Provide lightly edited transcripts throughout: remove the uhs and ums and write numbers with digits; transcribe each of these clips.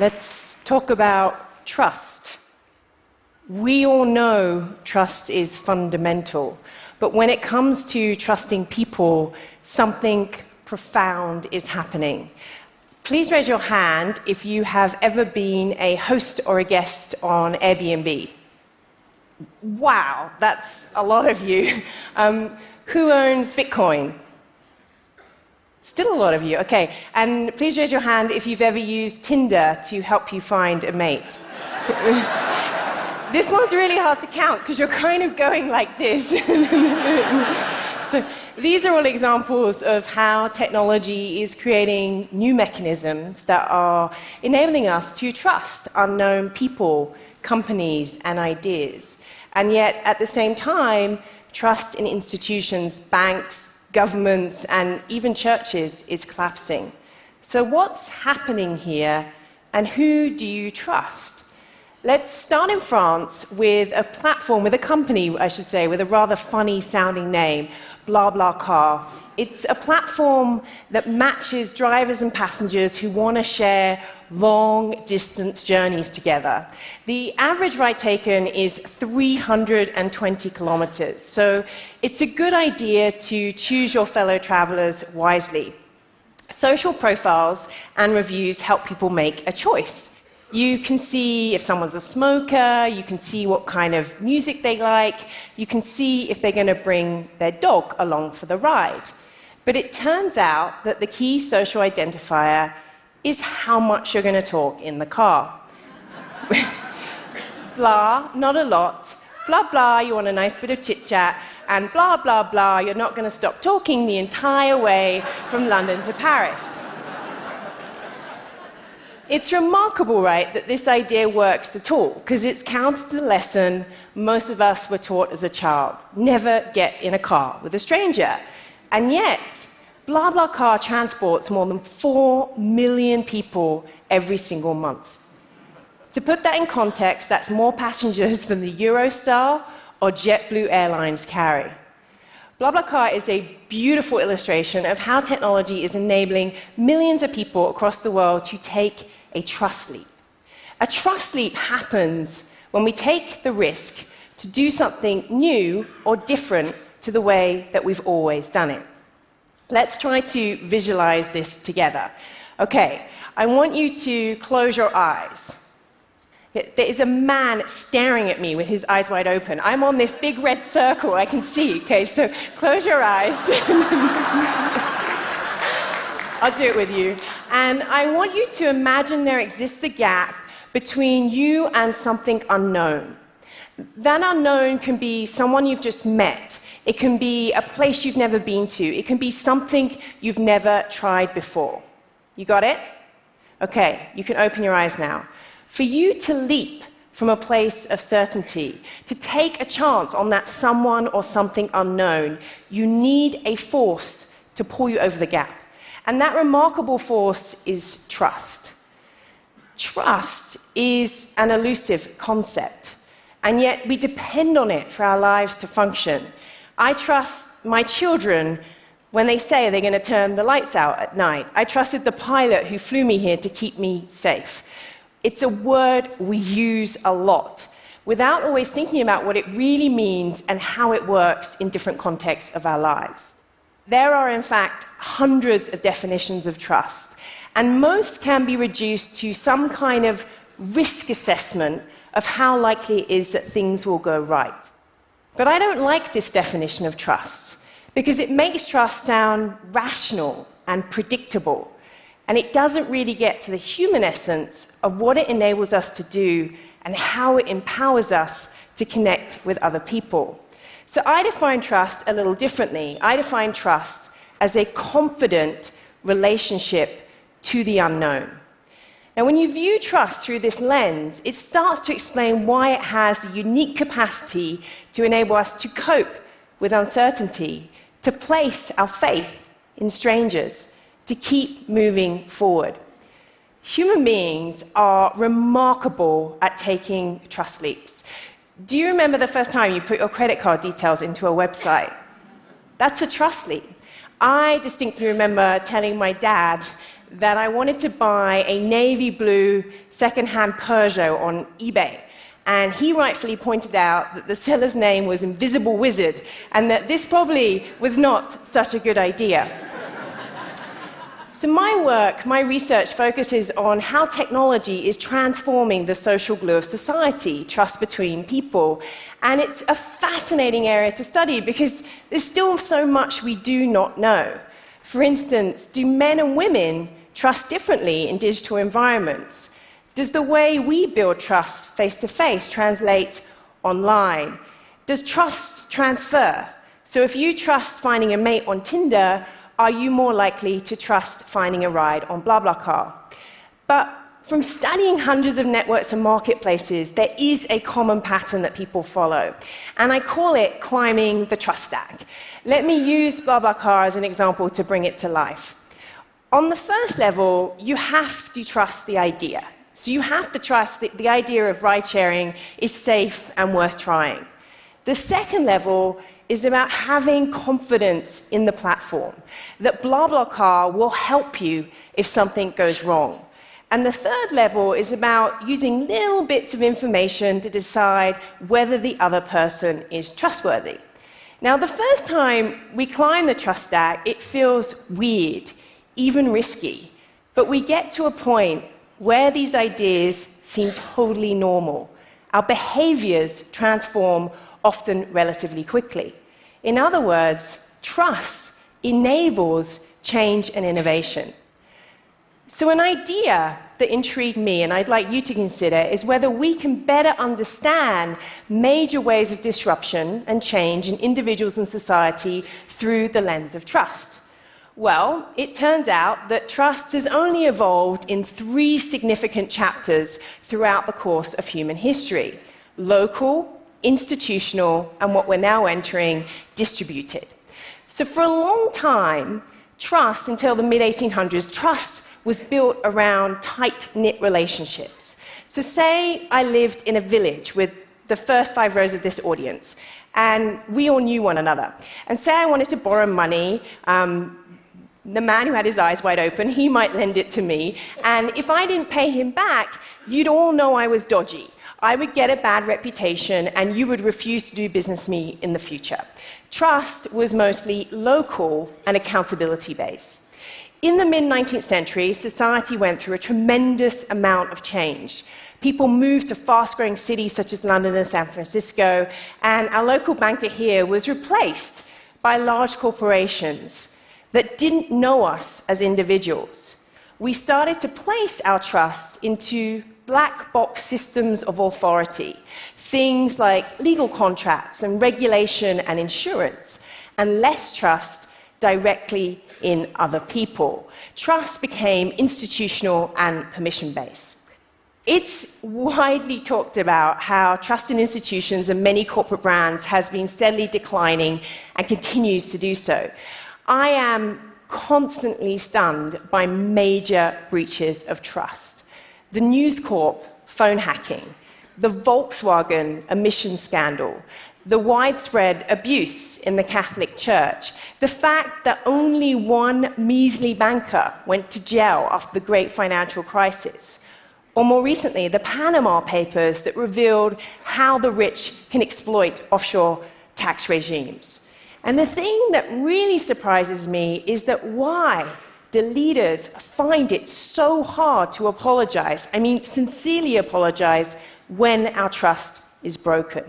Let's talk about trust. We all know trust is fundamental, but when it comes to trusting people, something profound is happening. Please raise your hand if you have ever been a host or a guest on Airbnb. Wow, that's a lot of you. Who owns Bitcoin? Still a lot of you, okay. And please raise your hand if you've ever used Tinder to help you find a mate. This one's really hard to count because you're kind of going like this. So these are all examples of how technology is creating new mechanisms that are enabling us to trust unknown people, companies, and ideas. And yet, at the same time, trust in institutions, banks, governments, and even churches is collapsing. So what's happening here, and who do you trust? Let's start in France with a platform, with a company, I should say, with a rather funny-sounding name, BlaBlaCar. It's a platform that matches drivers and passengers who want to share long-distance journeys together. The average ride taken is 320 kilometers, so it's a good idea to choose your fellow travelers wisely. Social profiles and reviews help people make a choice. You can see if someone's a smoker, you can see what kind of music they like, you can see if they're going to bring their dog along for the ride. But it turns out that the key social identifier is how much you're going to talk in the car. Blah, not a lot. Blah, blah, you want a nice bit of chit-chat. And blah, blah, blah, you're not going to stop talking the entire way from London to Paris. It's remarkable, right, that this idea works at all, because it's counter to the lesson most of us were taught as a child. Never get in a car with a stranger. And yet, BlaBlaCar transports more than 4 million people every single month. To put that in context, that's more passengers than the Eurostar or JetBlue Airlines carry. BlaBlaCar is a beautiful illustration of how technology is enabling millions of people across the world to take a trust leap. A trust leap happens when we take the risk to do something new or different to the way that we've always done it. Let's try to visualize this together. Okay, I want you to close your eyes. There is a man staring at me with his eyes wide open. I'm on this big red circle I can see, okay, so close your eyes. I'll do it with you. And I want you to imagine there exists a gap between you and something unknown. That unknown can be someone you've just met. It can be a place you've never been to. It can be something you've never tried before. You got it? Okay, you can open your eyes now. For you to leap from a place of certainty, to take a chance on that someone or something unknown, you need a force to pull you over the gap. And that remarkable force is trust. Trust is an elusive concept, and yet we depend on it for our lives to function. I trust my children when they say they're going to turn the lights out at night. I trusted the pilot who flew me here to keep me safe. It's a word we use a lot, without always thinking about what it really means and how it works in different contexts of our lives. There are, in fact, hundreds of definitions of trust, and most can be reduced to some kind of risk assessment of how likely it is that things will go right. But I don't like this definition of trust, because it makes trust sound rational and predictable, and it doesn't really get to the human essence of what it enables us to do and how it empowers us to connect with other people. So I define trust a little differently. I define trust as a confident relationship to the unknown. Now, when you view trust through this lens, it starts to explain why it has a unique capacity to enable us to cope with uncertainty, to place our faith in strangers, to keep moving forward. Human beings are remarkable at taking trust leaps. Do you remember the first time you put your credit card details into a website? That's a trust leap. I distinctly remember telling my dad that I wanted to buy a navy blue second-hand Peugeot on eBay. And he rightfully pointed out that the seller's name was Invisible Wizard, and that this probably was not such a good idea. So my work, my research focuses on how technology is transforming the social glue of society, trust between people. And it's a fascinating area to study because there's still so much we do not know. For instance, do men and women trust differently in digital environments? Does the way we build trust face-to-face translate online? Does trust transfer? So if you trust finding a mate on Tinder, are you more likely to trust finding a ride on BlaBlaCar? But from studying hundreds of networks and marketplaces, there is a common pattern that people follow, and I call it climbing the trust stack. Let me use BlaBlaCar as an example to bring it to life. On the first level, you have to trust the idea. So you have to trust that the idea of ride-sharing is safe and worth trying. The second level is about having confidence in the platform, that BlaBlaCar will help you if something goes wrong. And the third level is about using little bits of information to decide whether the other person is trustworthy. Now, the first time we climb the trust stack, it feels weird, even risky. But we get to a point where these ideas seem totally normal. Our behaviors transform often relatively quickly. In other words, trust enables change and innovation. So an idea that intrigued me, and I'd like you to consider, is whether we can better understand major ways of disruption and change in individuals and society through the lens of trust. Well, it turns out that trust has only evolved in 3 significant chapters throughout the course of human history: local, institutional, and what we're now entering, distributed. So for a long time, trust, until the mid-1800s, trust was built around tight-knit relationships. So say I lived in a village with the first 5 rows of this audience, and we all knew one another. And say I wanted to borrow money, the man who had his eyes wide open, he might lend it to me, and if I didn't pay him back, you'd all know I was dodgy. I would get a bad reputation, and you would refuse to do business with me in the future. Trust was mostly local and accountability-based. In the mid-19th century, society went through a tremendous amount of change. People moved to fast-growing cities such as London and San Francisco, and our local banker here was replaced by large corporations that didn't know us as individuals. We started to place our trust into black box systems of authority, things like legal contracts and regulation and insurance, and less trust directly in other people. Trust became institutional and permission-based. It's widely talked about how trust in institutions and many corporate brands has been steadily declining and continues to do so. I am constantly stunned by major breaches of trust. The News Corp phone hacking, the Volkswagen emissions scandal, the widespread abuse in the Catholic Church, the fact that only one measly banker went to jail after the great financial crisis, or more recently, the Panama Papers that revealed how the rich can exploit offshore tax regimes. And the thing that really surprises me is that why the leaders find it so hard to apologize, I mean sincerely apologize, when our trust is broken.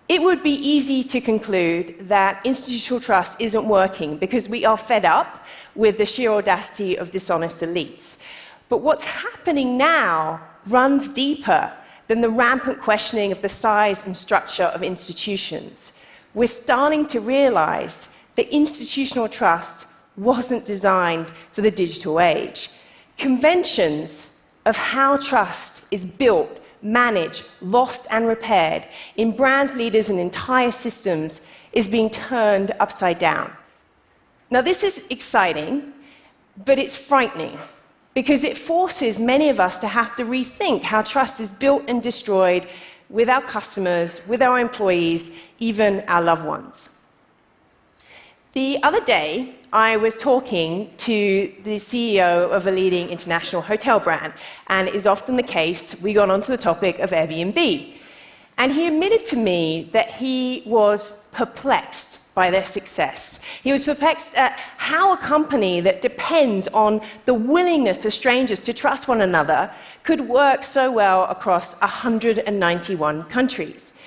It would be easy to conclude that institutional trust isn't working because we are fed up with the sheer audacity of dishonest elites. But what's happening now runs deeper than the rampant questioning of the size and structure of institutions. We're starting to realize that institutional trust wasn't designed for the digital age. Conventions of how trust is built, managed, lost, and repaired in brands, leaders, and entire systems is being turned upside down. Now, this is exciting, but it's frightening because it forces many of us to have to rethink how trust is built and destroyed with our customers, with our employees, even our loved ones. The other day, I was talking to the CEO of a leading international hotel brand, and it is often the case, we got onto the topic of Airbnb. And he admitted to me that he was perplexed by their success. He was perplexed at how a company that depends on the willingness of strangers to trust one another could work so well across 191 countries.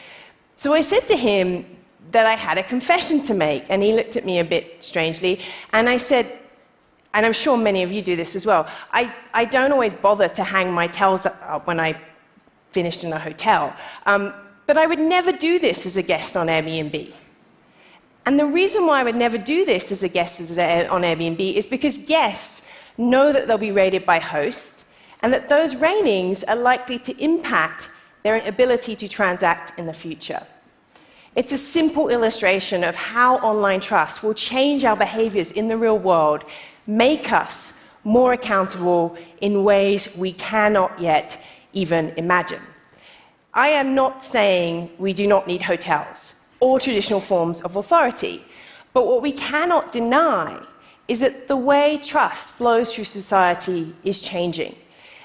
So I said to him that I had a confession to make, and he looked at me a bit strangely, and I said, and I'm sure many of you do this as well, I don't always bother to hang my towels up when I finished in a hotel, but I would never do this as a guest on Airbnb. And the reason why I would never do this as a guest on Airbnb is because guests know that they'll be rated by hosts, and that those ratings are likely to impact their ability to transact in the future. It's a simple illustration of how online trust will change our behaviors in the real world, make us more accountable in ways we cannot yet even imagine. I am not saying we do not need hotels or traditional forms of authority, but what we cannot deny is that the way trust flows through society is changing,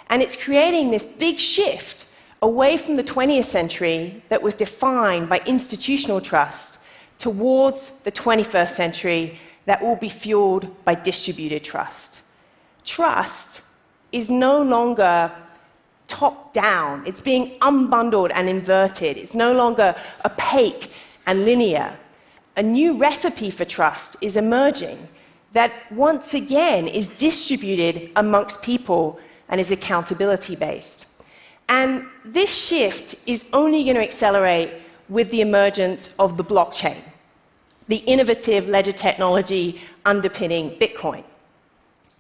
and it's creating this big shift away from the 20th century that was defined by institutional trust towards the 21st century that will be fueled by distributed trust. Trust is no longer top-down. It's being unbundled and inverted. It's no longer opaque and linear. A new recipe for trust is emerging that once again is distributed amongst people and is accountability-based. And this shift is only going to accelerate with the emergence of the blockchain, the innovative ledger technology underpinning Bitcoin.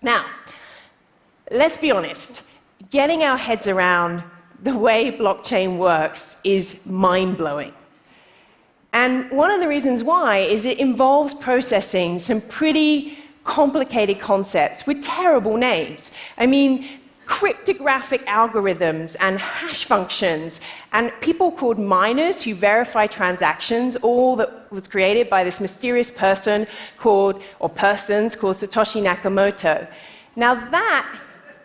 Now, let's be honest, getting our heads around the way blockchain works is mind-blowing. And one of the reasons why is it involves processing some pretty complicated concepts with terrible names. I mean, cryptographic algorithms and hash functions, and people called miners who verify transactions, all that was created by this mysterious person called, or persons called Satoshi Nakamoto. Now that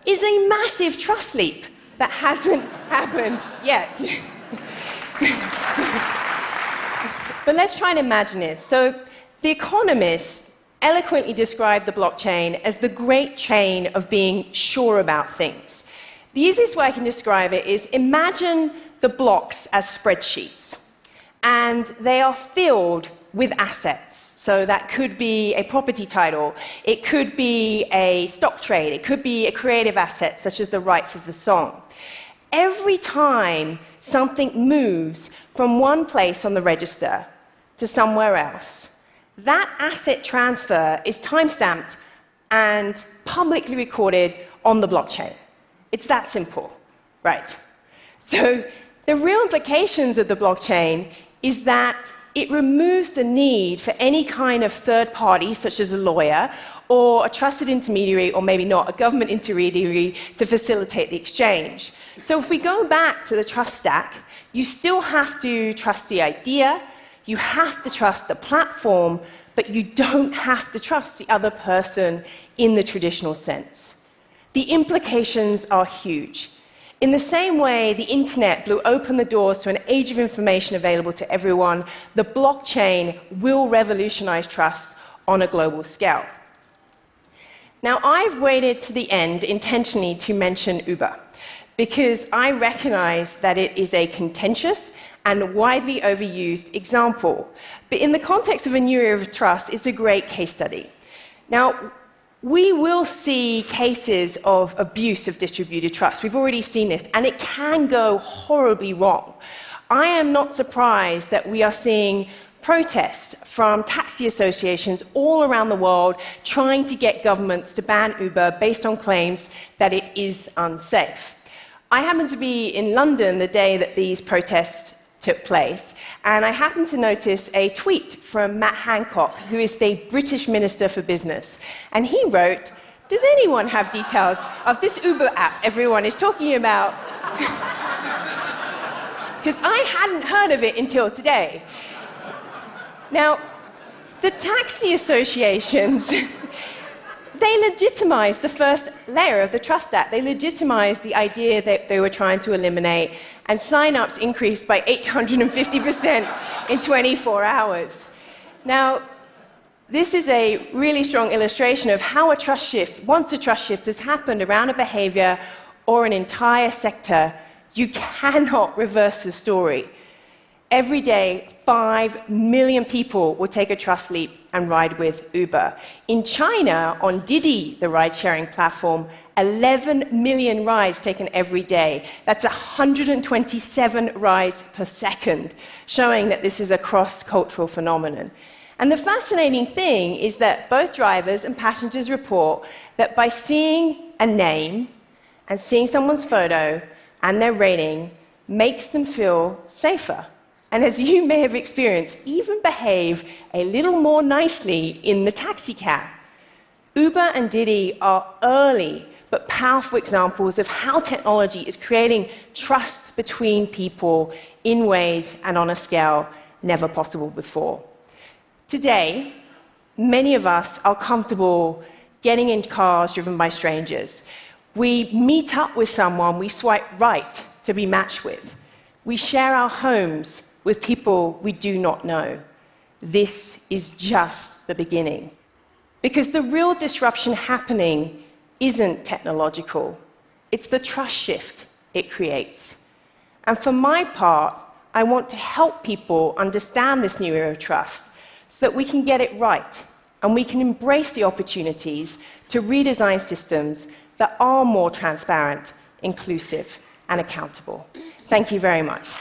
is a massive trust leap that hasn't happened yet. But let's try and imagine this. So The Economist eloquently described the blockchain as the great chain of being sure about things. The easiest way I can describe it is imagine the blocks as spreadsheets, and they are filled with assets. So that could be a property title, it could be a stock trade, it could be a creative asset such as the rights of the song. Every time something moves from one place on the register to somewhere else, that asset transfer is timestamped and publicly recorded on the blockchain. It's that simple, right? So the real implications of the blockchain is that it removes the need for any kind of third party, such as a lawyer, or a trusted intermediary, or maybe not, a government intermediary, to facilitate the exchange. So if we go back to the trust stack, you still have to trust the idea, you have to trust the platform, but you don't have to trust the other person in the traditional sense. The implications are huge. In the same way the internet blew open the doors to an age of information available to everyone, the blockchain will revolutionize trust on a global scale. Now, I've waited to the end intentionally to mention Uber, because I recognize that it is a contentious and widely overused example. But in the context of a new era of trust, it's a great case study. Now, we will see cases of abuse of distributed trust. We've already seen this, and it can go horribly wrong. I am not surprised that we are seeing protests from taxi associations all around the world trying to get governments to ban Uber based on claims that it is unsafe. I happened to be in London the day that these protests took place, and I happened to notice a tweet from Matt Hancock, who is the British Minister for Business, and he wrote, "Does anyone have details of this Uber app everyone is talking about?" Because I hadn't heard of it until today. Now, the taxi associations they legitimized the first layer of the Trust Act. They legitimized the idea that they were trying to eliminate, and sign-ups increased by 850% in 24 hours. Now, this is a really strong illustration of how a trust shift, once a trust shift has happened around a behavior or an entire sector, you cannot reverse the story. Every day, 5 million people will take a trust leap and ride with Uber. In China, on Didi, the ride-sharing platform, 11 million rides taken every day. That's 127 rides per second, showing that this is a cross-cultural phenomenon. And the fascinating thing is that both drivers and passengers report that by seeing a name and seeing someone's photo and their rating makes them feel safer. And as you may have experienced, even behave a little more nicely in the taxi cab. Uber and Didi are early but powerful examples of how technology is creating trust between people in ways and on a scale never possible before. Today, many of us are comfortable getting in cars driven by strangers. We meet up with someone we swipe right to be matched with. We share our homes with people we do not know. This is just the beginning. Because the real disruption happening isn't technological. It's the trust shift it creates. And for my part, I want to help people understand this new era of trust so that we can get it right and we can embrace the opportunities to redesign systems that are more transparent, inclusive, and accountable. Thank you very much.